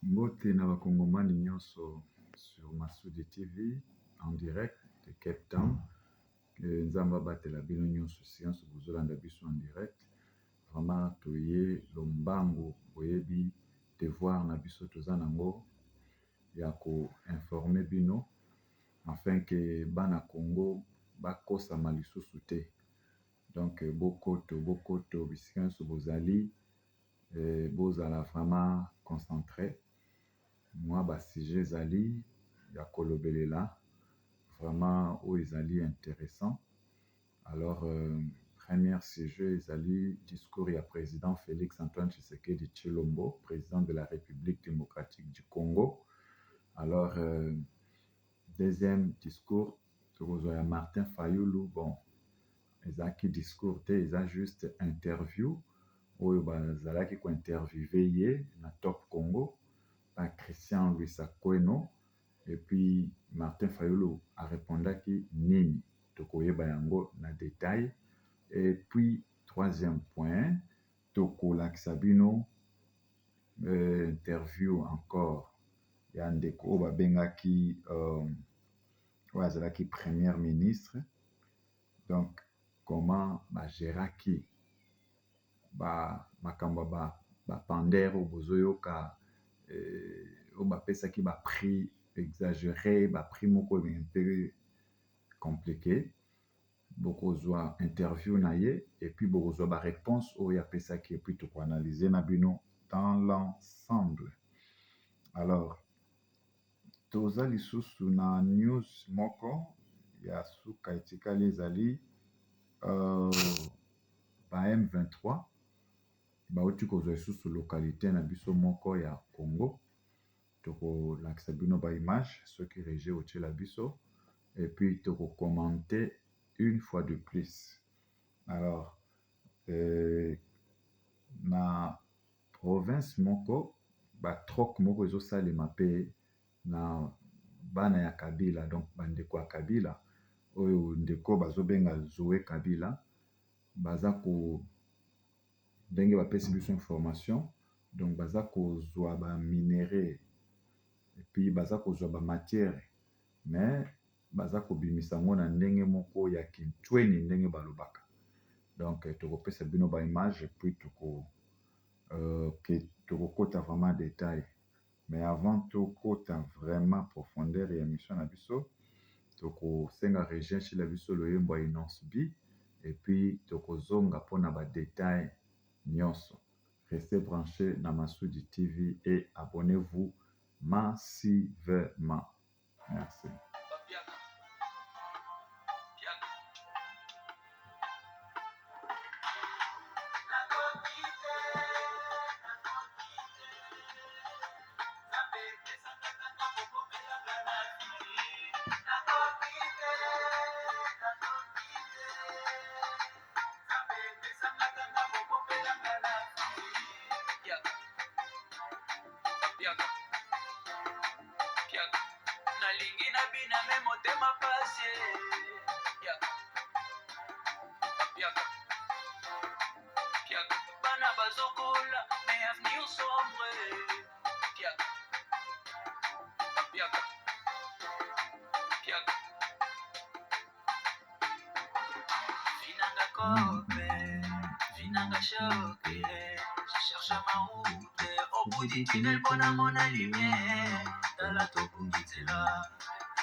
Mbote na bakongomani nyonso sur Masudi TV en direct de Cape Town. Nzamba batela bino nyonso science bozolanda biso en direct. Vraiment toye lombango boyebi devoir na biso toza nango ya ko informer bino afin que bana Congo bakosama lisusu te. Donc bokoto bisika nyonso bozali bozala vraiment concentré. Moi sujet ezali ya kolobelela vraiment oyo ezali intéressant. Alors premier sujet ezali discours ya président Félix Antoine Tshisekedi Tshilombo, président de la République démocratique du Congo. Alors deuxième discours tokozwa ya Martin Fayulu. Bon ezaki discours te, eza juste interview oyo bazalaki ko interviewer ye na Top Congo par Christian Louis-Sakweno. Et puis Martin Fayulu a répondaki nini tokoyeba yango na détail. Et puis troisième point tokolakisa bino interview encore ya ndeko babengaki oyo azalaki premier ministre. Donc comment bagéraki makambo bapandere oyo bozoyoka oyo bapesaki baprix exagéré, baprix moko un peu compliqué. Bokozwa interview na ye et puis bokozwa ba réponse oyo apesaki et puis tokoanalyser na bino dans l'ensemble. Alors toza lisusu na news moko ya suka etikali ezali ba M23 bauti kozwa lisusu localité na biso moko ya Congo. Tokolakisa bino ba image soki régie otiela biso et puis commenter une fois de plus. Alors na province moko ba troc moko ezosalema pe na bana ya Kabila, donc bandeko ya Kabila oyo ndeko bazobenga Zoé Kabila baza ko ndenge bapesi biso information. Donc baza kozwa ba minéraux et puis baza kozwa ba matière mais baza kobimisa ngo na ndenge moko ya kintweni ndenge balobaka. Donc tokopesa bino ba image puis tokokota vraiment détail. Mais avant tokota vraiment profondeur ya mission na biso tokosenga régie chez biso loyembo Inonce B et puis tokozonga pona ba détail nyonso. Restez branchés na Masudi TV et abonnez-vous massivement. Merci. Vinanga choqué, je cherche ma route au bout du tunnel pour mon lumière. Dans la tokungite là,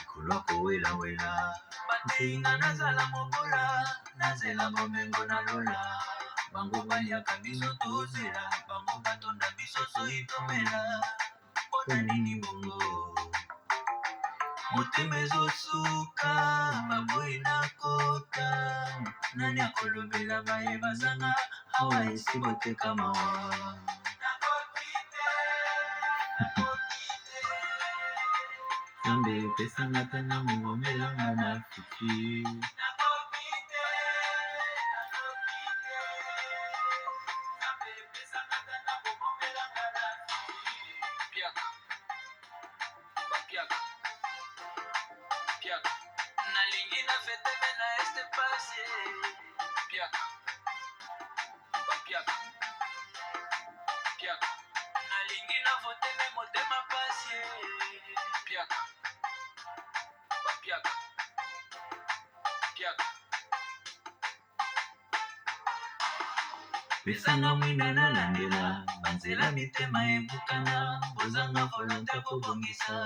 Koloko wela wela, Bateina nazala mobola, nazela bomengo na lola. Bango baliaka biso tozela, bango batonda biso soitomela. Bona nini bongo, motema ezosuka, baboyi na kota. Nani akolobela baye bazanga, awa esi boteka mawa. Zambe pesanga tana mungomelanga na fiki. Nalingi na fete mena este pase. Nalingi na vote me motema pesanga mwinano landela banzela mitema ebukana bozanga volonté kobongisa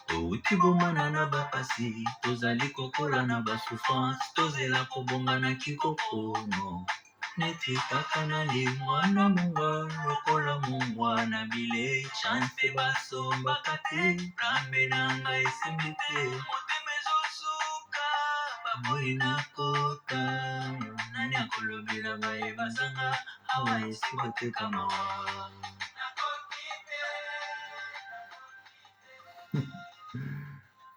touti bomona na bapasi tozali kokola na basouffrance tozela kobongana kikokono neti kaka nalimwana mungwa lokola mungwa na bilei chance basombaka te rambe na ngai esimbi te motema ezosuka bamoi na kota nani akolobela baye bazanga awa esi bateka mawa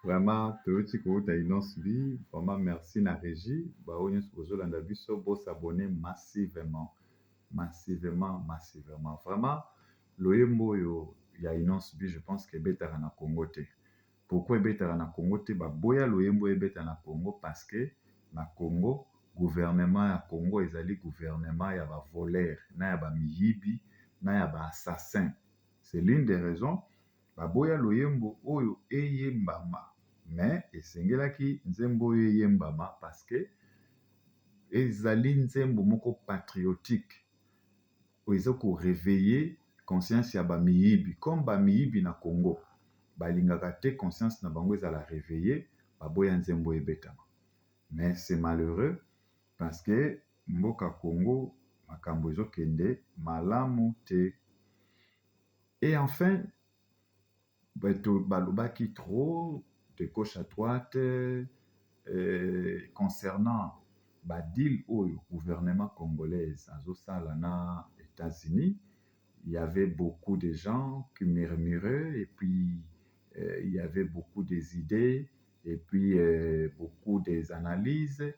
Vraiment, touti kouta Innonce B, vraiment merci na régie. Bao nyonso bozolanda biso, bo s'abonner massivement. Massivement. Vraiment, loyembo oyo ya Innonce B, je pense que ebetaka na Congo te. Pourquoi ebetaka na Congo te? Boya loyembo ebeta na Congo parce que na Congo, gouvernement ya Congo ezali gouvernement ya ba voleur, na ya ba miyibi, na ya ba assassin. C'est l'une des raisons baboya loyembo oyo eyembama. Mais esengelaki nzembo oyo eyembama parce que ezali nzembo moko patriotique oyo eza ko réveiller conscience ya ba miyibi comme ba miyibi na Congo balingaka te conscience na bango ezala réveiller baboya nzembo ebetama. Mais c'est malheureux parce que mboka Congo makambo ezokende malamu te. Et enfin balobaki trop de gauche à droite concernant deal au gouvernement congolais azosala na États-Unis. Il y avait beaucoup de gens qui murmuraient et puis il y avait beaucoup des idées et puis beaucoup des analyses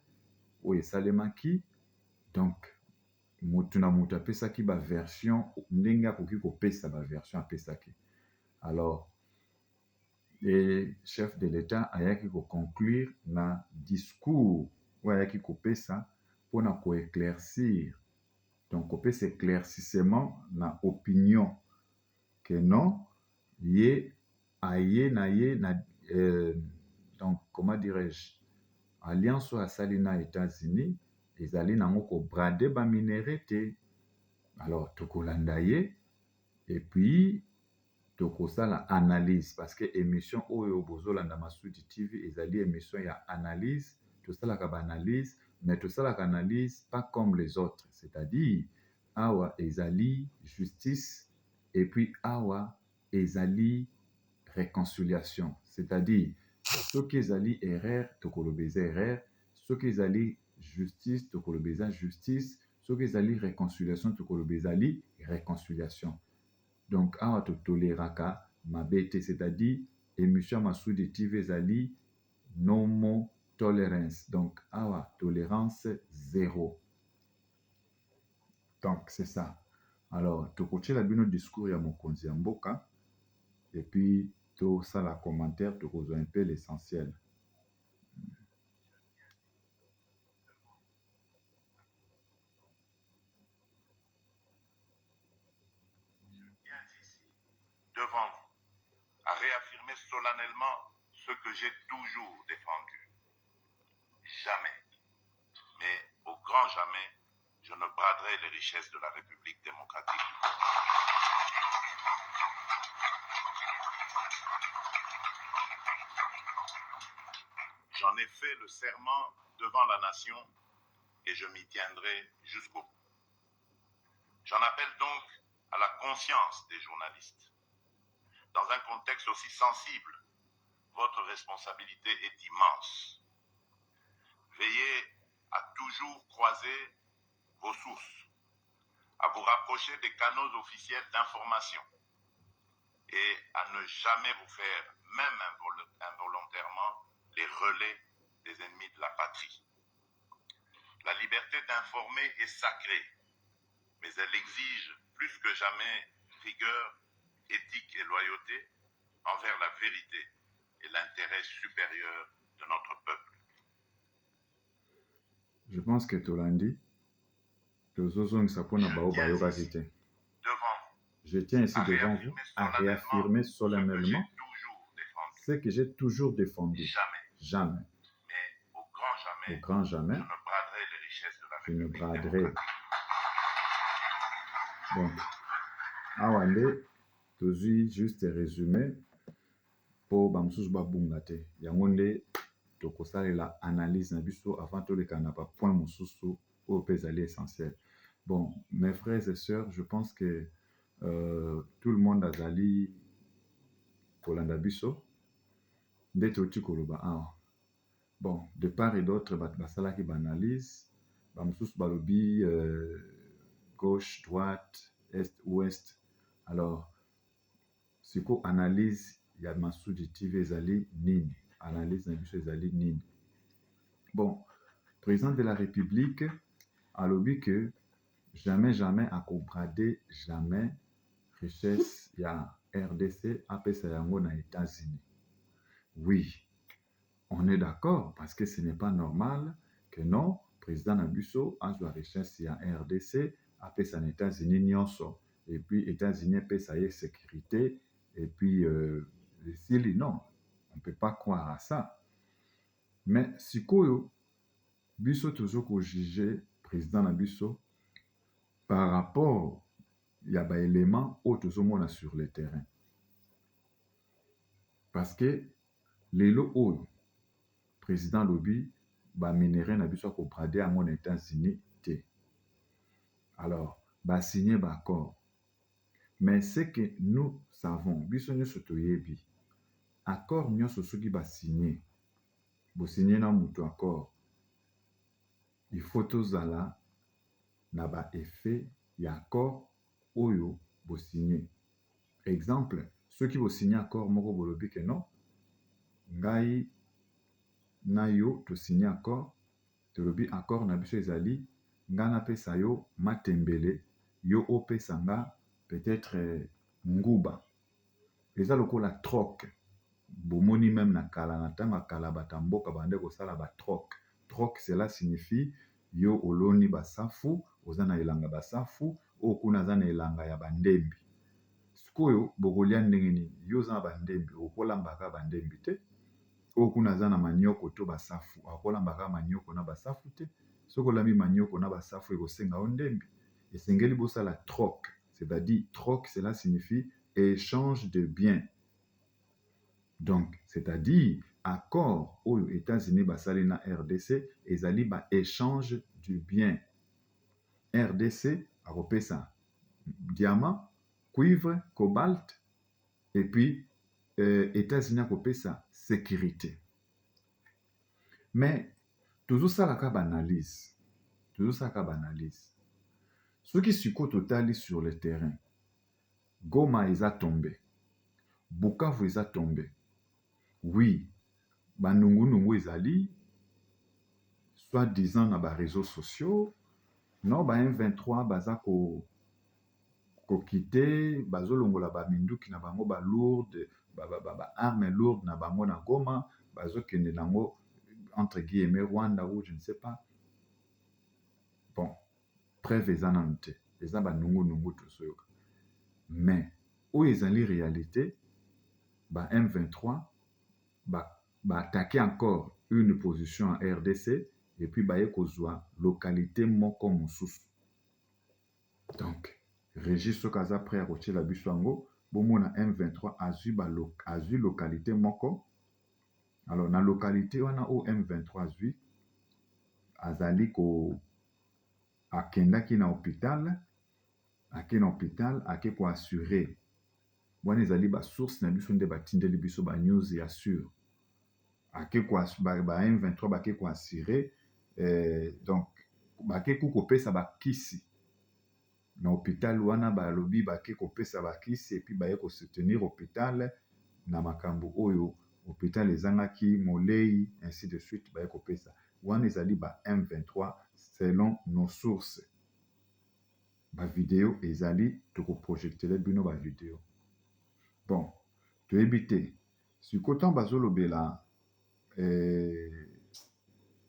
où esalemaki. Donc mutu na mutu apesaki ba version ndenge akoki kopesa ba version apesaki. Alors et chef de l'État ayaki ko conclure na discours ou ayaki ko pesa pour na ko éclaircir donc kopesa éclaircissement na opinion que non ye aye na donc comment dirais-je alliance à Salina États-Unis ezali nango ko brader ba minéraux te. Alors tokolanda ye et puis tokosala analyse parce que émission oyo bozolanda Masudi TV ezali émission ya analyse tosalaka ba analyse mais tosalaka analyse pas comme les autres, c'est-à-dire awa ezali justice et puis awa ezali réconciliation, c'est-à-dire soki ezali erreur tokolobeza erreur, soki ezali justice tokolobeza justice, soki ezali réconciliation tokolobeza réconciliation. Donc, awa to toleraka mabete, c'est-à-dire émission Masudi TV ezali no more tolerance. Donc, awa tolérance zéro. Donc, c'est ça. Alors, tokotiela bino discours ya mokonzi ya mboka et puis to sala commentaire tokozwa un peu l'essentiel. Devant vous, à réaffirmer solennellement ce que j'ai toujours défendu. Jamais, mais au grand jamais, je ne braderai les richesses de la République démocratique du Congo. J'en ai fait le serment devant la nation et je m'y tiendrai jusqu'au bout. J'en appelle donc à la conscience des journalistes. Dans un contexte aussi sensible, votre responsabilité est immense. Veillez à toujours croiser vos sources, à vous rapprocher des canaux officiels d'information et à ne jamais vous faire, même involontairement, les relais des ennemis de la patrie. La liberté d'informer est sacrée, mais elle exige plus que jamais rigueur, éthique et loyauté envers la vérité et l'intérêt supérieur de notre peuple. Je pense que Tolandi, tozozongisa mpona bao bayokaki te. Je tiens ici devant vous à réaffirmer solennellement ce que j'ai toujours défendu. Jamais. Mais au grand jamais, je ne braderai. Donc, awa nde tozwi juste résumé pour bamosusu babunga te. Yango nde tokosalela analyse na biso avant toleka na point mosusu oyo mpe ezali essentiel. Bon, mes frères et sœurs, je pense que tout le monde azali kolanda biso nde toti koloba awa. Bon, de part et d'autre basalaki baanalyse bamosusu balobi gauche, droite, est, ouest. Alors, siko analyse ya Masudi TV ezali nini? Analyse na biso ezali nini? Bon, président de la République alobi que jamais akobrade jamais richesse ya RDC apesa yango na États-Unis. Oui, on est d'accord parce que ce n'est pas normal que non, président Nabuso azwa richesse ya RDC apesa na États-Unis nyonso. Et puis États-Unis apesa ye sécurité. Et puis, non, on ne peut pas croire à ça. Mais si biso toujours juger président Nabuso par rapport à des éléments autour sur le terrain. Parce que les lots président Lobi ba minéré Nabuso ko brader à mon États-Unis té. Alors, ba signer ba accord. Mais ce que nous savons, biso nyonso toyebi, accord nyonso soki ba signer, bo signer na mutu accord. Il faut tozala na ba effet ya accord oyo bo signer. Exemple, ceux qui bo signer accord moko bolobi que non, ngai na yo to signer accord, tolobi accord na biso ezali ngana pesa yo matembele, yo opesa nga peut-être nguba. Eza lokola troc. Bomoni même na kala na tanga kala batamboka bande ko sala ba troc. Troc cela signifie yo oloni basafu, ozana elanga basafu, okuna zana elanga ya bandembi. Sikoyo bokolia ndenge nini? Yo zana bandembi, okolambaka bandembi te. Okuna zana manioko to basafu, okolambaka manioko na basafu te. Sokolami manioko na basafu ekosenga ondembi. Esengeli bosala troc. C'est-à-dire, troc, cela signifie échange de biens. Donc, c'est-à-dire, accord aux États-Unis basali na RDC, ezali ba échange du bien. RDC akopesa diamant, cuivre, cobalt, et puis États-Unis akopesa sécurité. Mais toujours ça la analyse. Toujours ça la analyse. Ceux qui sont total sur le terrain, Goma est tombé, Bukavu est tombé. Oui, banungu ezali, soit disant na ba réseaux sociaux, non ba M23 baza ko quitter, bazolongola ba minduki na bango ba lourde, ba armes lourdes na bango na Goma, bazo kende nango entre guillemets Rwanda ou je ne sais pas. Bon. Preuve ezanante, eza ba nungu tosoyoka. Mais où ezali réalité, ba M23 ba attaquer encore une position en RDC et puis ba ekozwa localité moko mosusu. Donc, Régis Sokaza prêt à rocher la biso bomona M23 azu localité moko. Alors na localité wana o M23 azu azali ko akendaki na hôpital, ake ko assurer. Wana ezali ba source na biso nde batindeli biso ba news ya sûr. Ake ko ba M23 bake ko assurer donc bake ko pesa ba kisi. Na hôpital wana ba lobi bake ko pesa ba kisi et puis ba ko soutenir hôpital na makambo oyo hôpital ezangaki molei ainsi de suite ba ko pesa. Wana ezali ba M23 selon nos sources. Ba vidéo ezali toko projecter bino ba vidéo. Bon, to éviter. Si kotan bazolo bela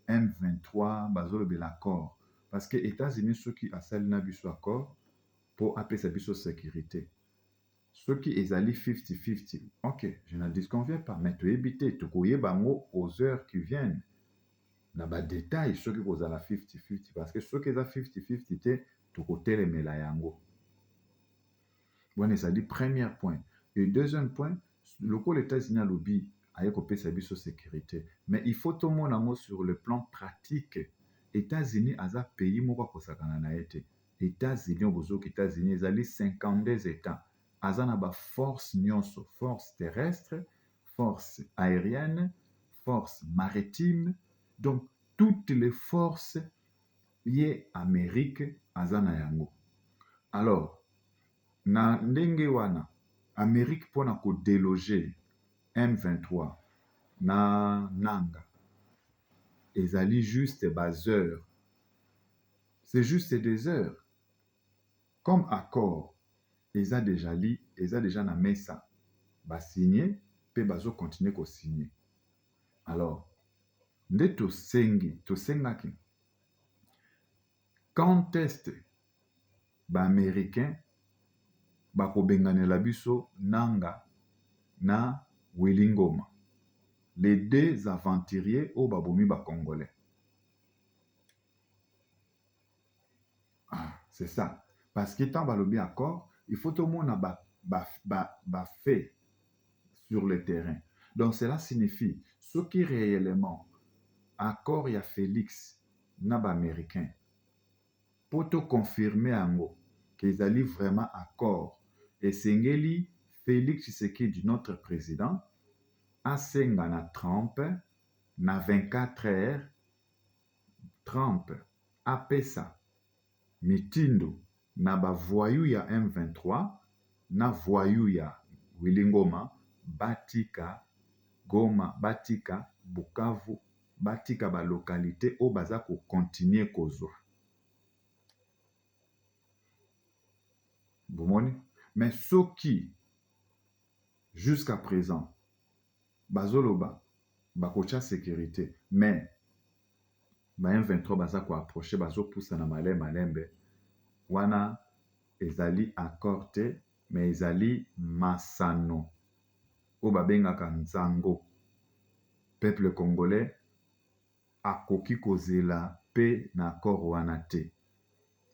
M23 bazolo bela accord parce que États-Unis ceux qui asali na biso accord pour appeler sa biso sécurité. Ceux qui ezali 50-50. OK, je ne disconviens pas, mais to éviter to koyeba ngo aux heures qui viennent. na badetail soki kozala 50-50 parce que soki eza 50-50 te tokotelemela yango. Wana ezali premier point. Et deuxième point, lokola États-Unis alobi aye kopesa biso sécurité, mais il faut tomona yango sur le plan pratique. États-Unis aza pays moko akosakana na ye te. États-Unis obozoki États-Unis ezali 52 états, aza na baforce nyonso, force terrestre, force aérienne, force maritime, donc toutes les forces ye Amérique aza na yango. Alors na ndenge wana Amérique mpona kodéloger M23 na nanga ezali juste bas heures, c'est juste des heures. Comme accord eza déjà li, eza déjà na mesa basigné pe bazo continuer kosigner. Alors nde tosengaki quand est baaméricain bakobenganela biso nanga na Willy Ngoma, les deux aventuriers oyo babomi bacongolais. C'est ça. Parce que tant balobi accord, il faut tout le monde fait sur le terrain. Donc cela signifie ce qui réellement accord ya Félix na ba-américain pour te confirmer ango qu'ils allaient vraiment accord et sengeli Félix Tshisekedi notre président asenga na Trump na 24 heures Trump apesa mitindo na bavoyou ya M23 na voyou ya Willy Ngoma batika Goma, batika Bukavu, batika ba localité oyo baza ko continuer kozwa. Bomoni? Mais soki jusqu'à présent bazoloba bakocha sécurité, mais ba M23 baza ko approcher bazo poussa na malembe wana ezali accord te, mais ezali masano oyo babengaka nzango. Peuple congolais akoki kozela pe na accord wana te,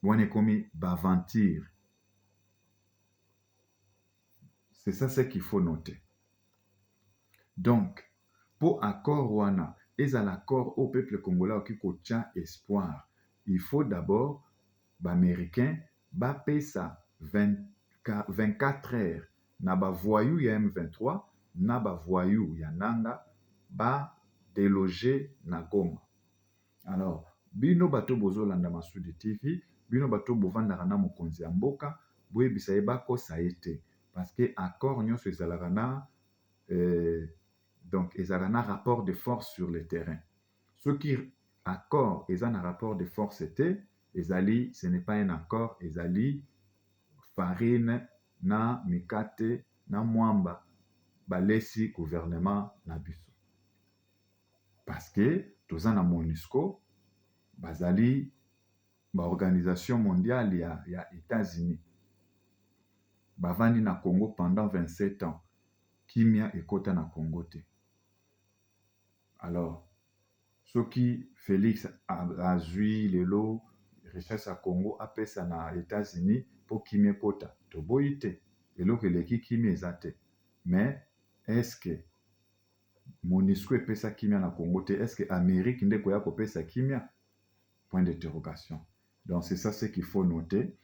wana ekomi baventure. C'est ça ce qu'il faut noter. Donc pour accord wana ezala accord au peuple congolais oki kotia espoir, il faut d'abord baméricain bapesa 24 heures na bavoyou ya M23 na bavoyou ya nanga ba déloger na Goma. Alors bino bato bozolanda Masudi TV, bino bato bovandaka na mokonzi ya mboka boyebisa ye bakosa ye te, parce que accord nyonso ezalaka na donc ezalaka na rapport de force sur le terrain. Ce qui accord eza na rapport de force te ezali, ce n'est pas un accord, ezali farine na mikate na mwamba balesi gouvernement na biso. Parce que toza na MONUSCO bazali ba organisation mondiale ya États-Unis. Bavandi na Congo pendant 27 ans. Kimia ekota na Congo te. Alors soki Félix azui lelo richesse à Congo apesa na États-Unis pour kimia ekota toboyi te, eloko eleki kimia eza te. Mais est-ce que MONUSCO epesa kimia na Congo te? Est-ce que Amérique nde koya kopesa kimia? Point d'interrogation. Donc c'est ça ce qu'il faut noter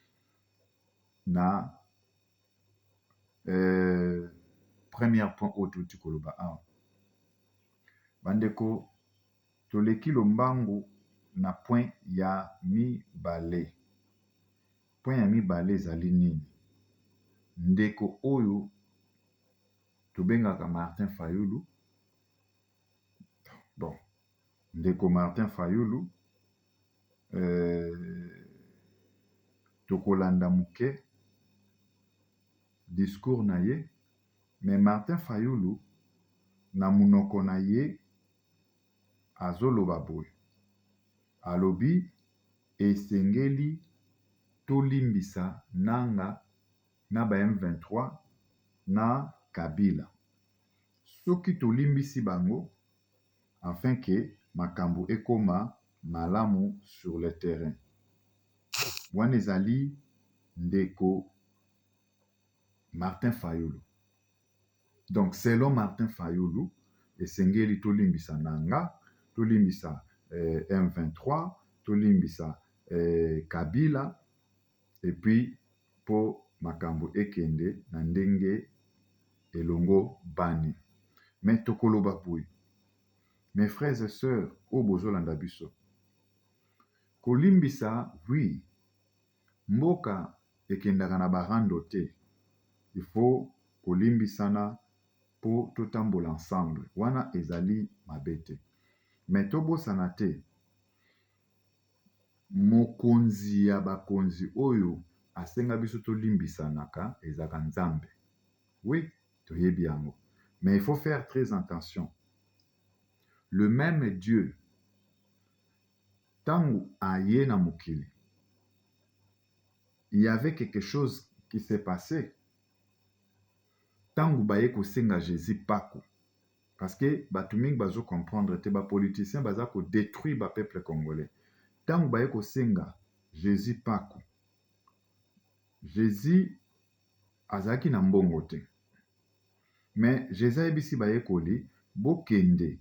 na premier point otuti koloba a bandeko toleki lombangu na point ya mibale. Point ya mibale ezali nini? Ndeko oyo tobengaka Martin Fayulu. Bon, ndeko Martin Fayulu tokolanda muke discours na ye, mais Martin Fayulu na munoko na ye azoloba boye, alobi esengeli tolimbisa nanga na ba M23 na Kabila. Soki tolimbisi bango afin que makambo ekoma malamu sur le terrain. Wana ezali ndeko Martin Fayulu. Donc, selon Martin Fayulu, esengeli tolimbisa nanga, tolimbisa M23, tolimbisa Kabila, et puis po makambo ekende na ndenge elongo bani. Mais tokoloba boui. Mes frères et sœurs, o bozolanda biso. Kolimbisa, oui. Mboka ekendaka na barando te. Il faut kolimbisana po totambola ensemble. Wana ezali mabete. Mais tobosana te. Mokonzi ya bakonzi oyo asenga biso tolimbisanaka ezaka Nzambe. Oui, toyebi yango. Mais il faut faire très attention. Le même Dieu, tangu aye na mokili, il y avait quelque chose qui s'est passé. Tangu baye kosenga Jésus pako. Parce que batu mingi bazo comprendre te ba politiciens baza ko détruire ba peuple congolais. Tangu baye kosenga Jésus pako. Jésus azaki na mbongo te. Mais Jésus ebisi baye koli bokende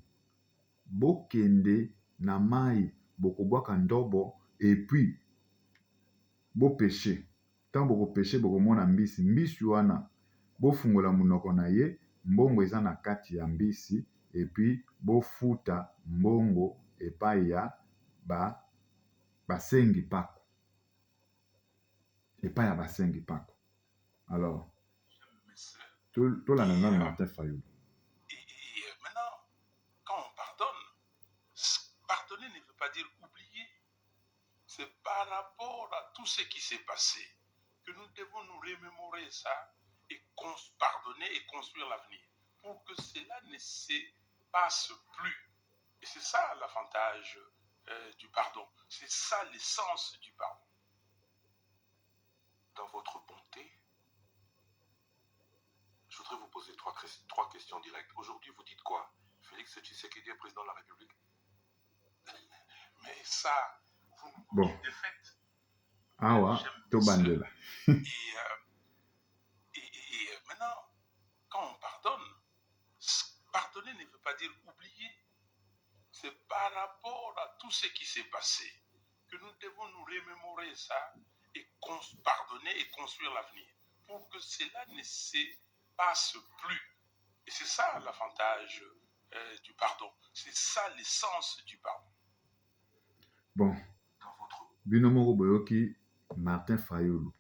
na mai bokobwaka ndobo et puis bo péché. Tant boko péché boko mona mbisi wana bofungola munoko na ye mbongo eza na kati ya mbisi et puis bofuta mbongo epai ya basengi pako. Epai ya basengi pako. Alors, tout la nana Martin Fayulu. Et maintenant, quand on pardonne, pardonner ne veut pas dire oublier. C'est par rapport à tout ce qui s'est passé que nous devons nous remémorer ça et pardonner et construire l'avenir pour que cela ne se passe plus. Et c'est ça l'avantage du pardon. C'est ça l'essence du pardon. Dans votre bonté, je voudrais vous poser trois questions directes. Aujourd'hui, vous dites quoi? Félix Tshisekedi est président de la République? Mais ça, vous nous dites de fait. Ah ouais, Tobandela. Et maintenant, quand on pardonne, pardonner ne veut pas dire oublier. C'est par rapport à tout ce qui s'est passé que nous devons nous remémorer ça et pardonner et construire l'avenir pour que cela ne se passe plus. Et c'est ça l'avantage du pardon. C'est ça l'essence du pardon. Bon, Binomoro Boyoki, Martin Fayulu,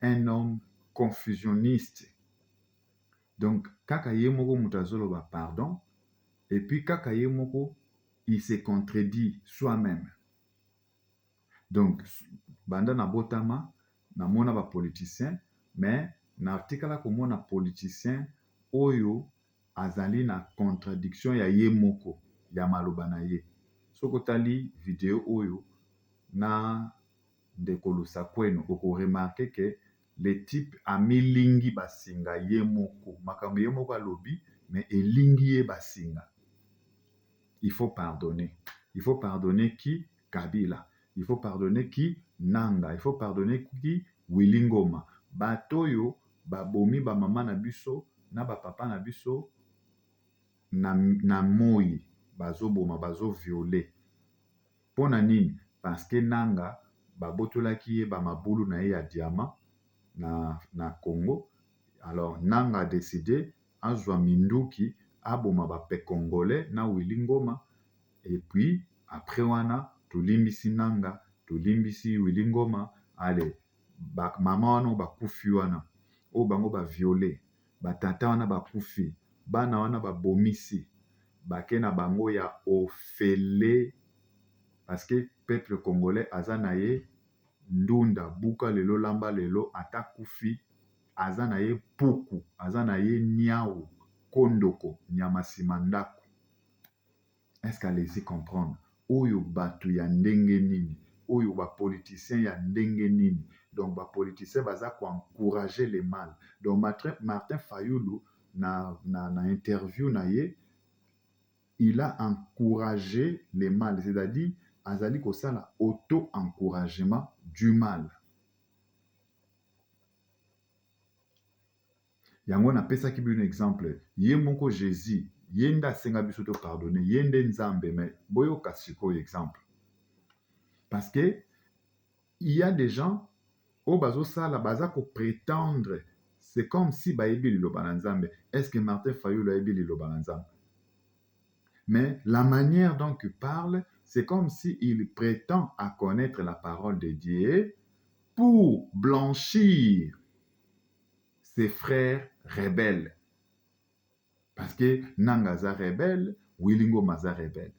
un homme confusionniste. Donc, kaka yemoko mutazolo ba pardon, et puis kaka yemoko, il se contredit soi-même. Donc, banda na botama, na mona ba politicien, mais na tikala ko mona politicien, oyo azali na contradiction ya yemoko, ya maloba na ye. Soko tali vidéo oyo, na ndeko Lusakweno, oko remarquer que le type a milingi basinga yemoko. Makambo yemoko alobi, mais elingi ye basinga. Il faut pardonner. Il faut pardonner qui? Kabila. Il faut pardonner qui? Nanga. Il faut pardonner qui? Willy Ngoma. Batoyo, babomi ba mama na biso, na ba papa na biso, na moi, bazo boma, bazo violer. Pona nini? Parce que Nanga, babotolaki ye ba mabulu na ye ya diamant na Congo. Alors Nanga a décidé, azwa minduki, aboma ba pe congolais na Willy Ngoma. Et puis, après wana, tolimbisi Nanga, tolimbisi Willy Ngoma, allez, maman wana bakufi wana, o bango ba violé, batata wana bakufi, bana wana babomisi, bake na bango ya ofele, parce que peuple congolais azanaye ndunda buka lelo lamba lelo atakufi, azanaye puku, azanaye niaou, kondoko, nyamasimandako. Est-ce qu'allez-y comprendre? Oyo batu ya ndenge nini? Oyo ba politicien ya ndenge nini? Donc ba politicien baza ko encourager le mal. Donc Martin Fayulu na interview na ye il a encouragé le mal, c'est-à-dire azali kosala auto-encouragement du mal. Yango napesaki bino exemple, ye moko Jésus, ye nde asenga biso to pardonner, ye nde Nzambe, mais boyoka sikoyo exemple. Parce que il y a des gens au bazosala baza ko prétendre, c'est comme si bayebi liloba na Nzambe. Est-ce que Martin Fayulu ayebi liloba na Nzambe? Mais la manière dont il parle, c'est comme s'il prétend à connaître la parole de Dieu pour blanchir ses frères rebelles. Parce que Nangaza rebelle, Wilingo Maza rebelle.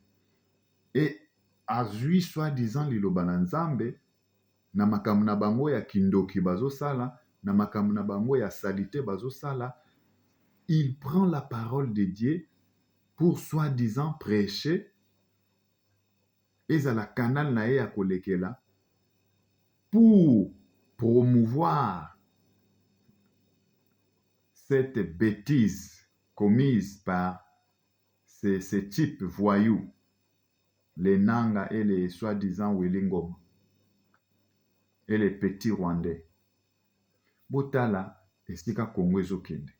Et azui soi-disant liloba na Nzambe, na makambo na bango ya kindoki bazosala, na makambo na bango ya salite bazosala, il prend la parole de Dieu pour soi-disant prêcher, ezala canal na ye ya kolekela, pour promouvoir cette bêtise commise par ces types voyous, les Nanga et les soi-disant Wilingom, et les petits Rwandais. Botala, estika Congo ezokende.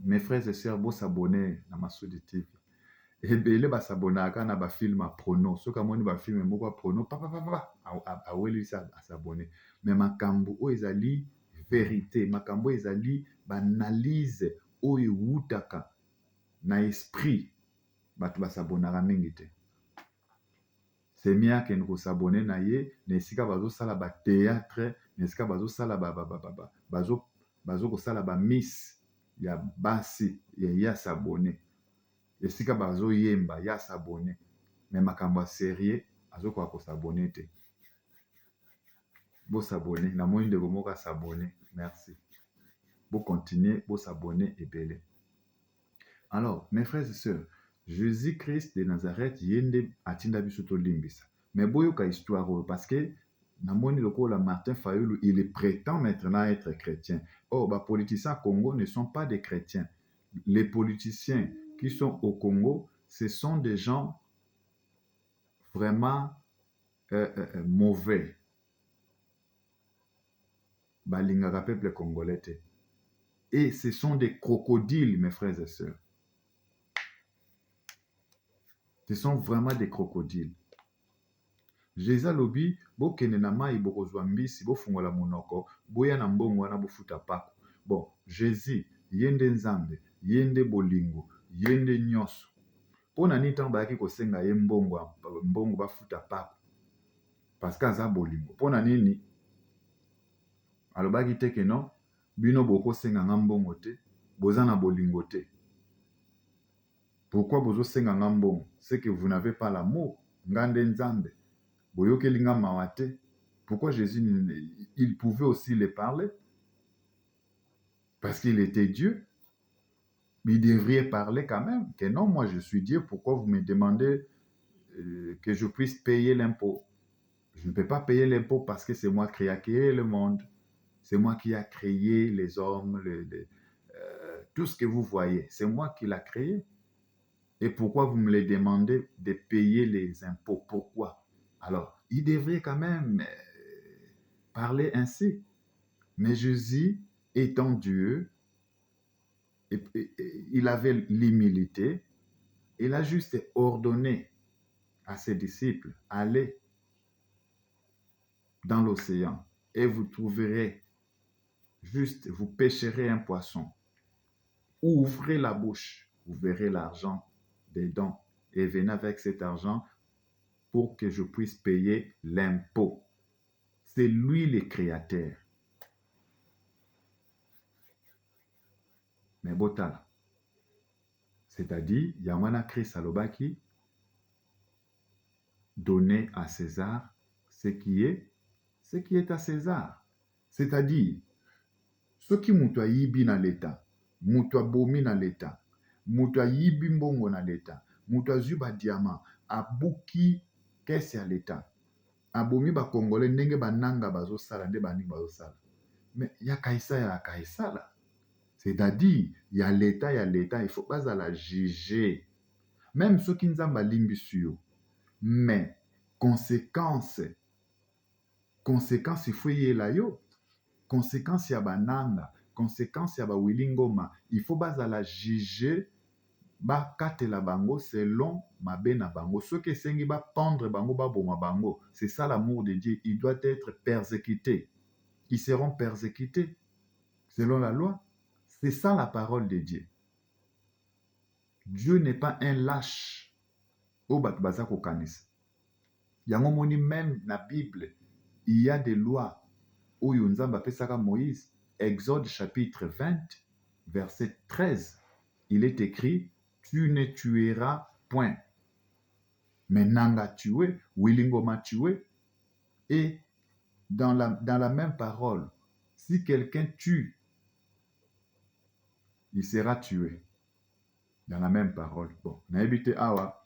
Mes frères et sœurs, bo s'abonner na Masudi TV. Ebele ba s'abonaka na ba film a prono. Soka moni ba film moko a prono, papa, aweli sa s'abonner. Mais makambo o ezali vérité, makambo ezali banalize o ewutaka na esprit, bato ba s'abonaka mingi te. C'est mia ke nko s'abonner na ye, nesika bazo sala ba théâtre, nesika bazo sala bazo ko sala ba miss ya basi ya s'abonner. Esika bazo yemba ya s'abonner. Mais makambo sérieux azo ko s'abonner te. Bo s'abonner, na moinde ko moka s'abonner. Merci. Bo continuer, bo s'abonner ebele. Alors, mes frères et sœurs, Jésus-Christ de Nazareth yende atinda biso to limbisa. Mais boyoka histoire parce que namoni lokola Martin Fayulu, il prétend maintenant être chrétien. Oh, les politiciens Congo ne sont pas des chrétiens. Les politiciens qui sont au Congo, ce sont des gens vraiment mauvais. Balingaka peuple congolais. Et ce sont des crocodiles, mes frères et sœurs. Ce sont vraiment des crocodiles. Jésus lobi, bo kene na mai bo kozwa mbisi, bo fungola monoko, boya na mbongo wana bo futa pako. Bon, Jésus, yende Nzambe, yende bolingo, yende nyonso. Pona ni tan bayaki kosenga ye mbongo ba futa pako. Parce que aza bolingo. Pona nini? Alobaki te ke non, bino boko senga nga mbongo te, boza na bolingo te. Pourquoi bozo senga nga mbongo? C'est que vous n'avez pas l'amour. Ngande Nzambe. Boyokelinga mawate. Pourquoi Jésus, il pouvait aussi les parler? Parce qu'il était Dieu. Il devrait parler quand même. Que non, moi je suis Dieu. Pourquoi vous me demandez que je puisse payer l'impôt? Je ne peux pas payer l'impôt parce que c'est moi qui ai créé le monde. C'est moi qui ai créé les hommes, tout ce que vous voyez. C'est moi qui l'ai créé. Et pourquoi vous me les demandez de payer les impôts? Pourquoi? Alors, il devrait quand même parler ainsi. Mais Jésus, étant Dieu, il avait l'humilité. Il a juste ordonné à ses disciples, allez dans l'océan et vous trouverez, juste, vous pêcherez un poisson. Ouvrez la bouche, vous verrez l'argent dedans et venez avec cet argent pour que je puisse payer l'impôt. C'est lui le créateur. Mais botala. C'est-à-dire, Yamana Christ Alobaki, donner à César ce qui est à César. C'est-à-dire, ce qui mutwa yibi na l'État, mutwa bomi na l'État, mutwa yibi mbongo na l'État, mutwa zuba diamant, abuki kesi à l'État, abomi ba Congolais ndenge bananga bazosala nde baninga bazosala. Mais ya kaisa ya kaisala. C'est-à-dire, il y a l'État, il faut pas la juger. Même ceux qui nzamba limbi sur. Mais, conséquence, il faut y la yo. Conséquence ya bananga, conséquence ya ba Wilingoma, il faut bazala juger ba katela bango selon mabe na bango. Ceux qui sengi ba pendre bango ba boma bango, c'est ça l'amour de Dieu. Il doit être persécuté. Ils seront persécutés selon la loi. C'est ça la parole de Dieu. Dieu n'est pas un lâche. Au bat bazako kanisa. Yango moni même na Bible, il y a des lois. Oyo Nzamba pesaka Moïse, Exode chapitre 20, verset 13. Il est écrit, tu ne tueras point. Mais Nanga tué, Wilingoma tué. Et dans la même parole, si quelqu'un tue, il sera tué. Dans la même parole. Bon, naebite awa,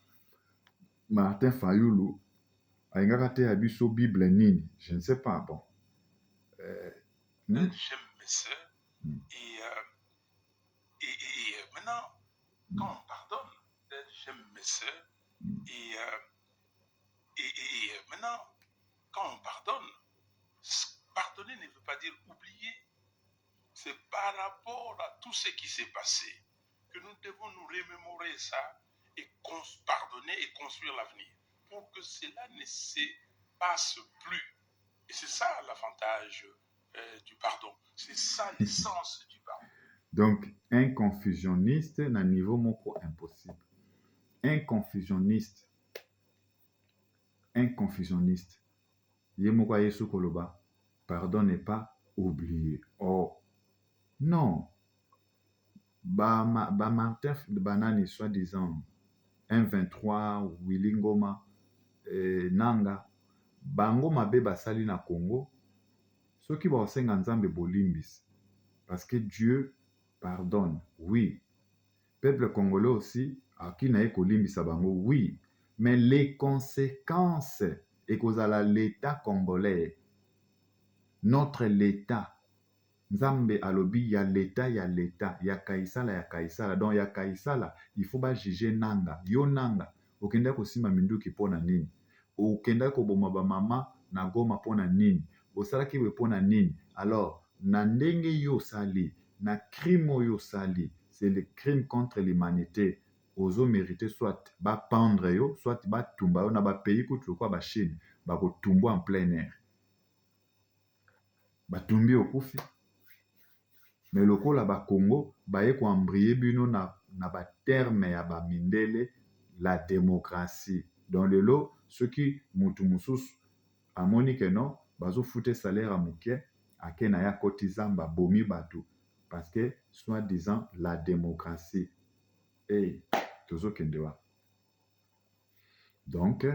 Martin Fayoulou, aingaka te abiso Bible nini, je ne sais pas, bon. J'aime mes sœurs. Et maintenant, quand on pardonne, j'aime mes sœurs. Et maintenant, quand on pardonne, pardonner ne veut pas dire oublier. C'est par rapport à tout ce qui s'est passé que nous devons nous remémorer ça et pardonner et construire l'avenir pour que cela ne se passe plus. Et c'est ça l'avantage du pardon. C'est ça l'essence du pardon. Donc, un confusionniste n'a niveau moko impossible. Un confusionniste. Yemoko Yesu Koloba, pardon n'est pas oublié. Oh, non. Martin Banani, soi-disant, 1,23, Wilingoma, Nanga, bango mabe basali na Congo, ceux qui vont senga nzambe bolimbis. Parce que Dieu pardonne, oui. Peuple congolais aussi, à qui n'a kolimbisa bango, oui. Mais les conséquences, et kozala l'État congolais, notre l'État, Nzambe alobi, ya l'État, ya Kaisala. Donc ya Kaisala, il faut pas juger Nanga. Yo Nanga, okenda kosima minduki pona nini. Okenda koboma ba mama na Goma pona nini. Osalaki we pona nini. Alors, na ndenge yo sali, na crime yo sali, c'est le crime contre l'humanité. Ozo mérité soit ba pendre yo, soit ba tumba yo na ba pays kutu kwa ba Chine, ba ko tumbo en plein air. Ba tumbi okufi. Mais lokola ba Congo, ba ye ko embryer bino na ba terme ya ba mindele, la démocratie. Dans le lot, ceux qui mutu mususu amoni que non, bazo fute salaire à muke, ake na ya kotizamba bomi batu. Parce que, soi-disant, la démocratie. Et, tozo kendewa. Donc,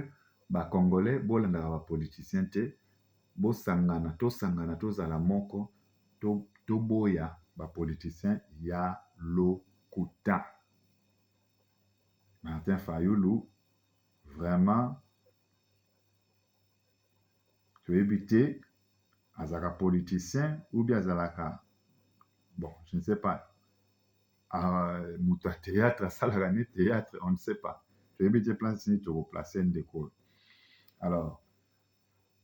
ba Congolais, bolanda ba politicien te, bo sangana, to zala moko, to boya, ba politicien ya lokuta. Martin Fayoulou, vraiment, tu veux éviter, azaka politicien, ou bien azalaka, bon, je ne sais pas, mouta théâtre, salagane théâtre, on ne sait pas. Tu veux éviter plan si tu replacer un décor. Alors,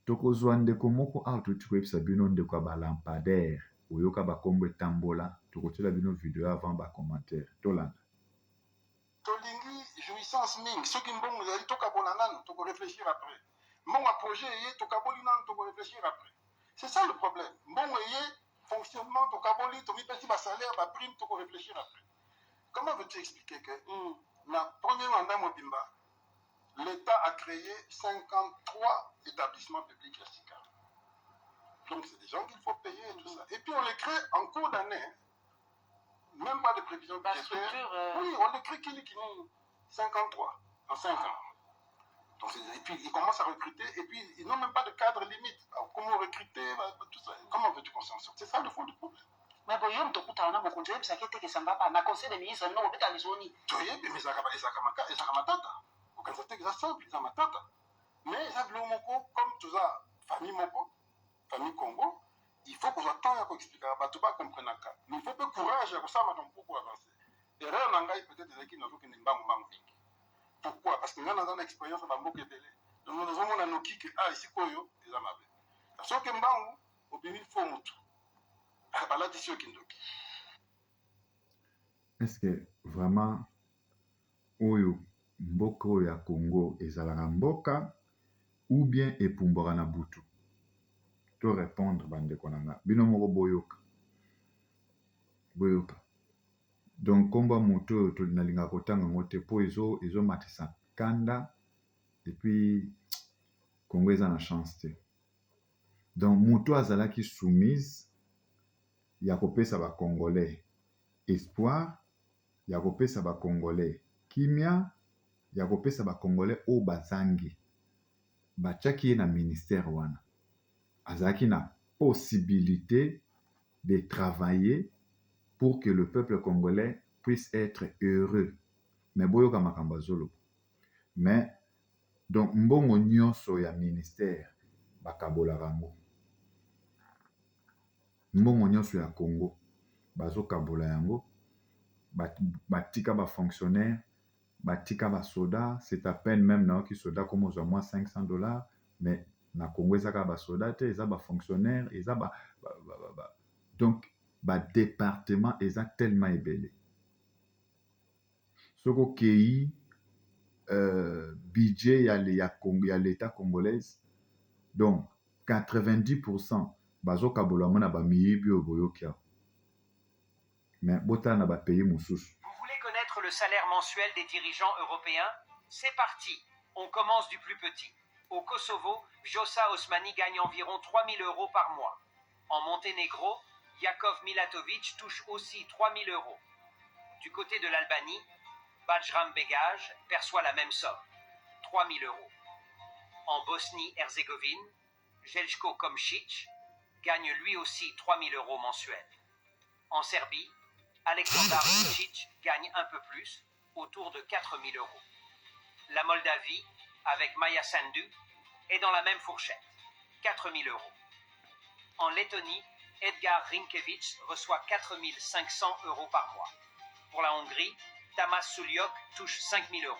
toko zwa ndeko moko auto tukwebisa bino ndeko ba lampadaire oyoka ba kombo tambola tokotela bino video avant ba commentaire tolanda tolingi jouissance mingi soki mbongo ezali tokabola nano toko réfléchir après mbongo a projet eye tokaboli nano toko réfléchir après c'est ça le problème mbongo eye fonctionnement tokaboli tomipesi basalaire baprime toko réfléchir après comment veux-tu expliquer que na premier mandat mobimba l'État a créé 53 établissements publics à Sika. Donc c'est des gens qu'il faut payer et tout ça. Et puis on les crée en cours d'année. Même pas de prévision budgétaire. Oui, on les crée qui 53 en 5 ans. Donc, et puis ils commencent à recruter et puis ils n'ont même pas de cadre limite. Alors, comment recruter, tout ça. Comment veux-tu qu'on s'en sorte? C'est ça le fond du problème. Mais bon, je ne sais pas si ça ne va pas. Ma conseil de ministre, non, on est à l'isoni. Tu vois, mais ça simple, ça matata. Mais ça veut moko comme tout ça, famille moko, famille Congo, il faut qu'on attende à expliquer à tout pas comprendre ça. Mais il faut peu courage à ça maintenant pour avancer. Erreur n'angai peut-être des qui n'ont aucun bango bango. Pourquoi? Parce que nous avons une expérience de Bambo Kebele. Donc nous avons un outil que ici koyo ils amabe. Parce que mbangu obimi fo mutu. Bala tisio kindoki. Est-ce que vraiment oyo mboka oyo ya Congo ezalaka mboka ou bien epumbwaka na butu? To répondre bandeko na nga bino moko boyoka donc komba moto oyo nalingaka kotanga yango te mpo ezomatisa kanda epuis Congo eza na chance te. Donc moto azalaki soumise ya kopesa bacongolais espoir, ya kopesa bacongolais kimia, ya kopesa bacongolais oyo bazangi batiaki ye na ministère wana, azalaki na possibilité de travailler pour que le peuple congolais puisse être heureux. Mais boyoka makambo azolo. Mais donc mbongo nyonso ya ministère bakabolaka yango. Mbongo nyonso ya Congo bazokabola yango, batika ba fonctionnaire, batika ba soda, c'est à peine même na ki soda comme aux moins $500, mais na Congo ezaka ba soda te, eza ba fonctionnaire, eza ba donc ba département eza tellement ebele. Soko kei budget ya l'État congolaise, donc 90% bazokabola mona ba miyibi oyo boyokia. Mais bota na ba pays mosusu. Vous voulez connaître le salaire mensuel des dirigeants européens? C'est parti. On commence du plus petit. Au Kosovo, Vjosa Osmani gagne environ 3 000 € par mois. En Monténégro, Jakov Milatovic touche aussi 3 000 €. Du côté de l'Albanie, Bajram Begaj perçoit la même somme, 3 000 €. En Bosnie-Herzégovine, Jelko Komšić gagne lui aussi 3 000 € mensuels. En Serbie, Aleksandar Vučić gagne un peu plus, autour de 4 000 €. La Moldavie, avec Maia Sandu, est dans la même fourchette, 4 000 €. En Lettonie, Edgar Rinkevich reçoit 4 500 € par mois. Pour la Hongrie, Tamas Suliok touche 5 000 €.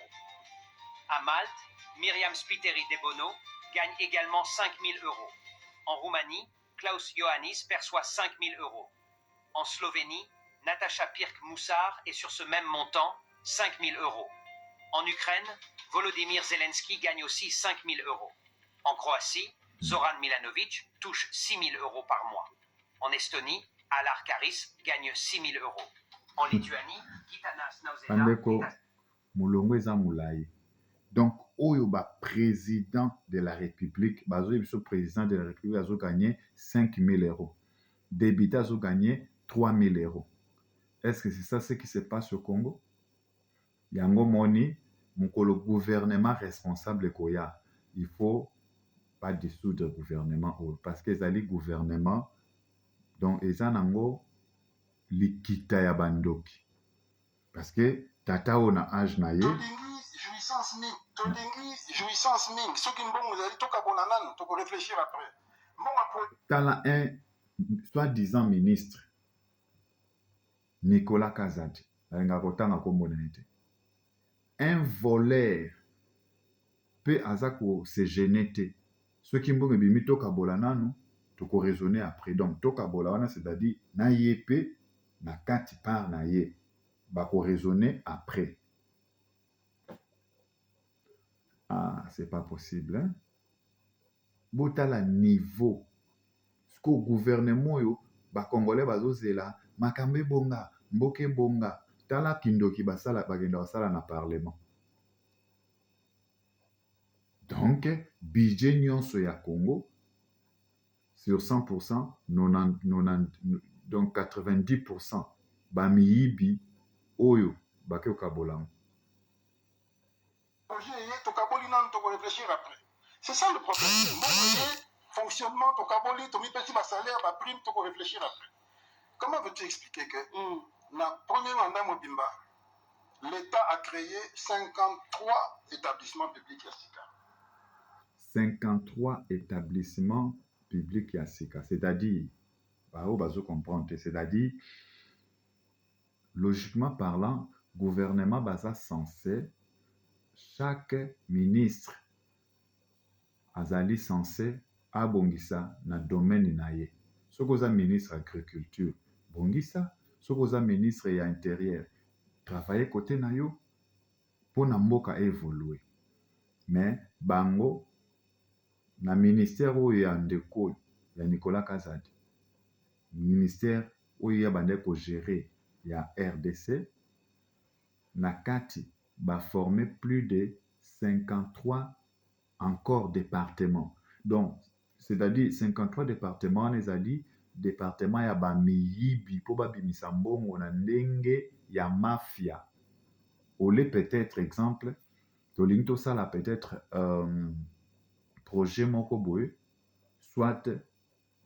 À Malte, Myriam Spiteri Debono gagne également 5 000 €. En Roumanie, Klaus Iohannis perçoit 5 000 €. En Slovénie, Natasha Pirc-Moussard est sur ce même montant, 5 000 €. En Ukraine, Volodymyr Zelensky gagne aussi 5 000 €. En Croatie, Zoran Milanovic touche 6 000 € par mois. En Estonie, Alar Karis gagne 6 000 €. En Lituanie, Gitanas Nausėda... Bandeko, mulongo eza mulayi. Donc, oyo ba président de la République, bazo biso président de la République azo gagné 5 000 €. Député azo gagné 3 000 €. Est-ce que c'est ça ce qui se passe au Congo? Yango moni, mokolo gouvernement responsable koya. Il faut pas dissoudre le gouvernement parce que ezali gouvernement donc eza nango likita ya bandoki. Parce que tata ona âge na ye jouissance ming soki mbongo ezali tokabola nanu toko réfléchir après. Tala un soi-disant ministre Nicolas Kazadi, un voleur peut azako se gêner te. Ceux qui mbongo bimi tokabola nanu toko raisonner après. Donc tokabola wana c'est-à-dire na yepe na kati par na ye bako raisonner après. Ah, c'est pas possible, hein? Botala niveau. Ce qu'au gouvernement yo ba congolais bazozela makambe bonga, mboke bonga, tala kindoki basala bagenda basala na parlement. Donc, budget nyonso ya Congo sur 100%, donc 90% bamiyibi oyo bake okabolango. C'est ça le problème. Bon, fonctionnement, ton caboli, ton petit salaire, ma prime, tu peux réfléchir après. Comment veux-tu expliquer que le premier mandat Mobimba, l'État a créé 53 établissements publics Yassika. 53 établissements publics Yassika. C'est-à-dire, c'est-à-dire, logiquement parlant, gouvernement basa censé chaque ministre azali censé abongisa na domaine na ye. Soki oza ministre agriculture, bongisa. Soki oza ministre ya intérieur, travailler côté na yo pour na mboka évoluer. Mais bango na ministère oyo ya ndeko ya Nicolas Kazadi, ministère oyo ya bande ko gérer ya RDC, na kati ba former plus de 53 encore départements. Donc, c'est-à-dire 53 départements, on a dit département ya ba miyibi po ba bimisa mbongo na ndenge ya mafia. Olé peut-être exemple, tolinto sala peut-être projet moko boye, soit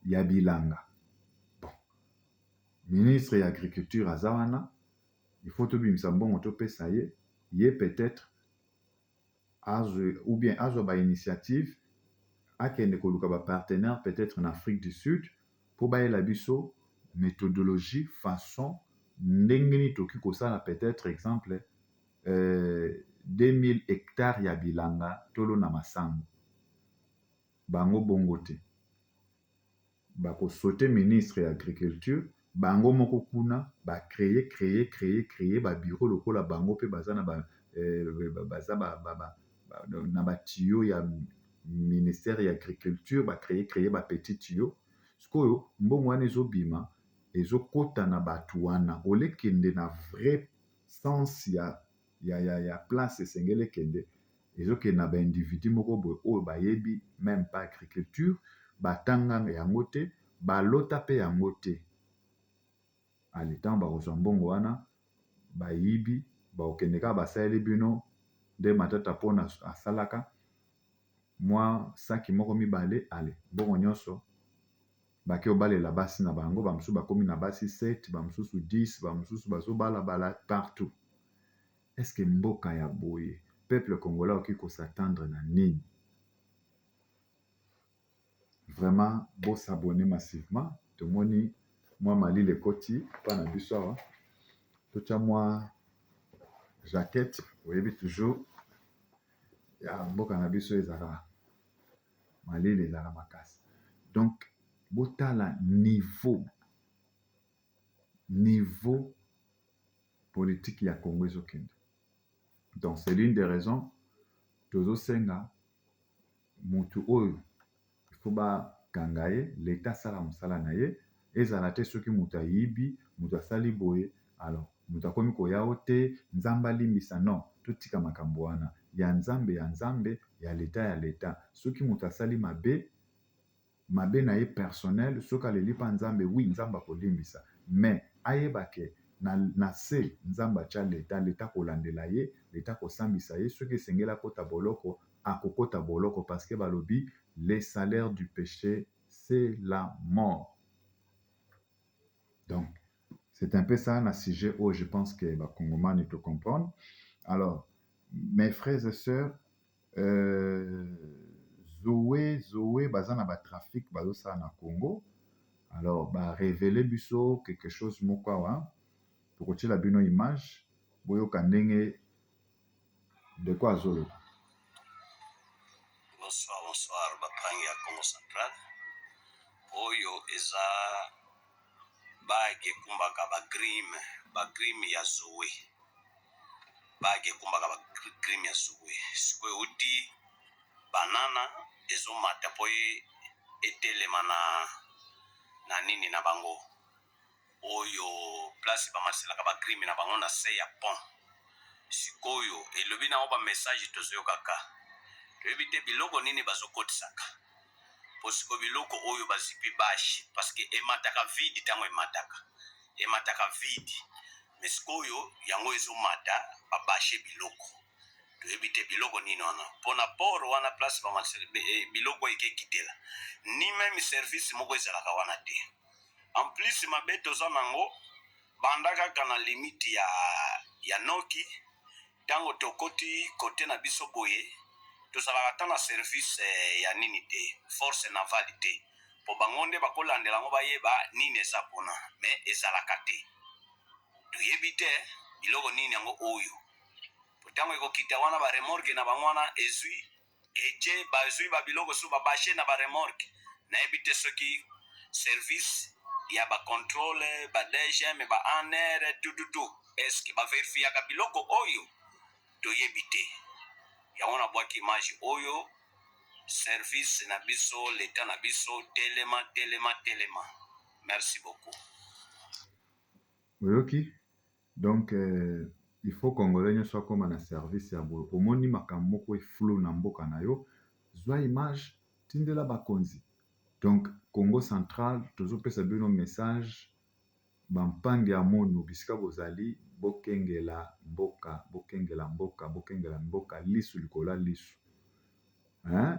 ya bilanga. Bon. Ministre ya agriculture azawana, il faut to bimisa mbongo to pesa ye peut-être ou bien azo ba initiative akende koluka ba partenaire peut-être en Afrique du Sud pour ba la biso méthodologie façon ndenge toki kosala peut-être exemple 2000 hectares ya bilanga tolo na masango bango bongo te bako sauter ministre ya agriculture bango moko kuna ba créer ba bureau lokola bango pe bazana ba na ba tuyau ya ministère ya agriculture ba créer ba petit tuyau sikoyo mbongo wana ezobima ezokota na batu wana olekende na vrai sens ya place esengeli kende ezokende na ba individu moko boye oyo bayebi même pas agriculture batanga yango te balota pe yango te aletan bakozwa mbongo wana bayibi bakokende kaka basaleli bino nde matata mpona asalaka mwa saki moko mibale ale mbongo nyonso baki obalela basi na bango bamosusu bakomi na basi 7 bamosusu 10 bamosusu bazobalabala partout. Est-ce que mboka ya boye peuple congolais oki kosatendre na nini? Vraiment beau s'abonner massivement tomoni mwa malile koti pa na biso awa totia mwa jaquette oyebi toujours ya mboka na biso ezala malile ezala makasi. Donc botala niveau politique ya Congo ezokende. Donc c'est l'une des raisons tozosenga mutu oyo il faut ba kangaye l'état sala musala na ye ezala te soki mutu ayibi mutu asali boye alors mutu akomi koya te nzamba limbisa non totika makambo wana ya nzambe ya l'état soki mutu asali mabe na ye personnel soki aleli pa nzambe oui nzamba kolimbisa mais ayebake na se nzamba tia l'état kolandela ye l'état kosambisa ye soki esengeli akota boloko akokota boloko parce que balobi les salaires du péché c'est la mort. Donc c'est un peu ça un sujet où je pense que les Congolais te comprennent. Alors mes frères et sœurs Zoé bazana ba trafic bazosa na Congo. Alors ba révéler biso quelque chose moko wa pour que la bino image boyo kandenge de quoi zolo. Bonsoir bapangi ya Congo Central oyo eza bage kumbaka ba grim ya Zoé bage kumbaka ba grim ya Zoé sikoyo uti banana ezomata po etelema na nini na bango oyo place bamaselaka ba grim na bango na se ya pont sikoyo elobi na ba message tozoyokaka toyebi te biloko nini bazokotisaka po siko biloko oyo bazipi bashi parce que emataka vide tango emataka vide mais sikoyo yango ezomata babashe biloko toyebi te biloko nini wana mpona port wana place biloko ekekitela ni même service moko ezalaka wana te en plus mabe toza nango banda kaka na limite ya noki tango tokoti kote na biso boye tozalaka ata na service ya nini te force navale te po bango nde bakolandela ngo bayeba nini eza mpona mais ezalaka te toyebi te biloko nini yango oyo Tango ekokita wana ba remorque na bango wana ezwi eje bazwi ba biloko so ba bashe na ba remorque na ebite soki service ya ba contrôle ba DGM ba ANR tututu eske ba verifia ka biloko oyo to yebite ya wana bwaki image oyo service na biso l'état na biso telema. Merci beaucoup. Oyoki donc il faut congolais nyonso akoma na service ya boye omoni makambo moko eflou na mboka na yo zwa image tindela bakonzi. Donc Congo central tozopesa bino message bampangi ya monu bisika bozali bokengela mboka lisu likola lisu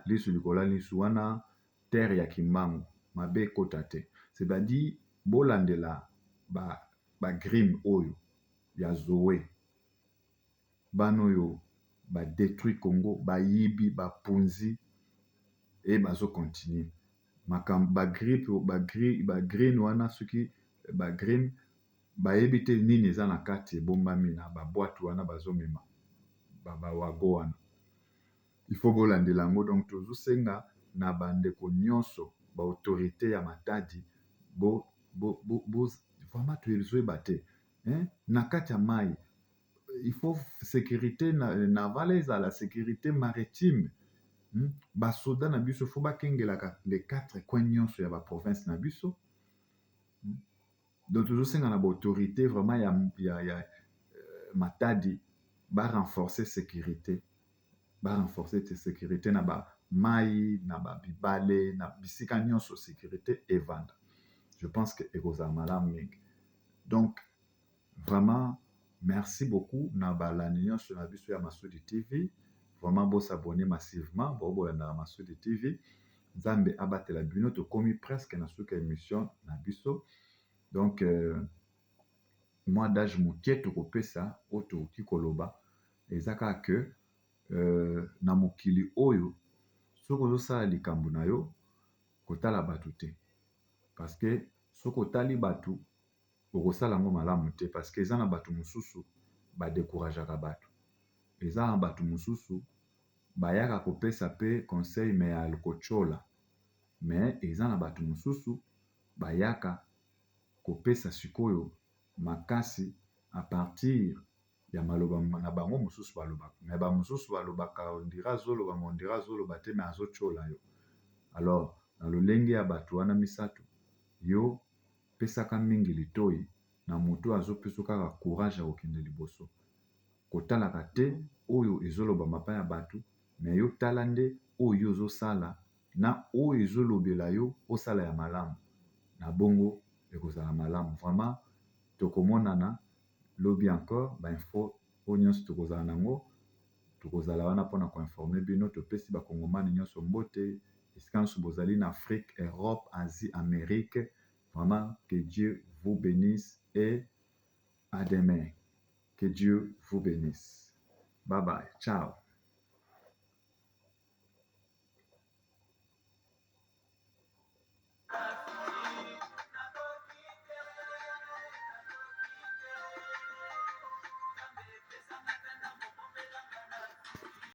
lisu likola lisu wana terre ya kimbangu mabe ekota te, c'est-à-dire bolandela ba grime oyo ya Zoé bana oyo badétruit Congo bayibi bapunzi e bazokontinue makambo bagrine wana soki bagrine bayebi te nini eza na kati ebombami na babwatu wana bazomema bawago wana il faut bolandela yango. Donc tozosenga na bandeko nyonso baautorité ya Matadi vraiment tozoyeba te na kati ya mai il faut sécurité navale ezala sécurité maritime. Basoda na biso fo bakengelaka les 4 coins nyonso ya baprovince na biso. Donc tozosenga na baautorité vraiment ya Matadi renforcer sécurité na mai na babibale na bisika nyonso sécurité evanda. Je pense que ekozala malamu mingi. Donc vraiment merci beaucoup na balani nyonso na biso ya Masudi TV. Vraiment beau s'abonner massivement bobolanda Masudi TV. Nzambe abatela bino tokomi presque na suka émission na biso. Donc moi d'âge mokie tokopesa oto kikoloba ezaka que na mokili oyo soko ozosala likambo na yo kotala batu te, parce que soko otali batu okosala yango malamu te, parce que eza na batu mosusu badécourageaka batu, eza na batu mosusu bayaka kopesa pe conseil me ya kochola, mais eza na batu mosusu bayaka kopesa sikoyo makasi a partir ya maloba na bango mosusu balobaka, me bamosusu balobaka ondira azoloba ondira azoloba te me azochola yo. Alors na lolenge ya bato wana misato yo pesaka mingi litoi na moto azopesa kaka courage ya kokende liboso kotalaka te oyo ezoloba mapa ya bato, me yo tala nde oyo ozosala na oyo ezolobela yo osala ya malamu na bongo ekozala malamu. Vraiment tokomonana lobi encore bainfo oyo nyonso tokozala nango tokozala wana mpona koinforme bino topesi bakongomani nyonso mbote esika nyonso bozali na Afrique, Europe, Asie, Amérique. Vraiment que Dieu vous bénisse et à demain. Que Dieu vous bénisse. Bye bye. Ciao.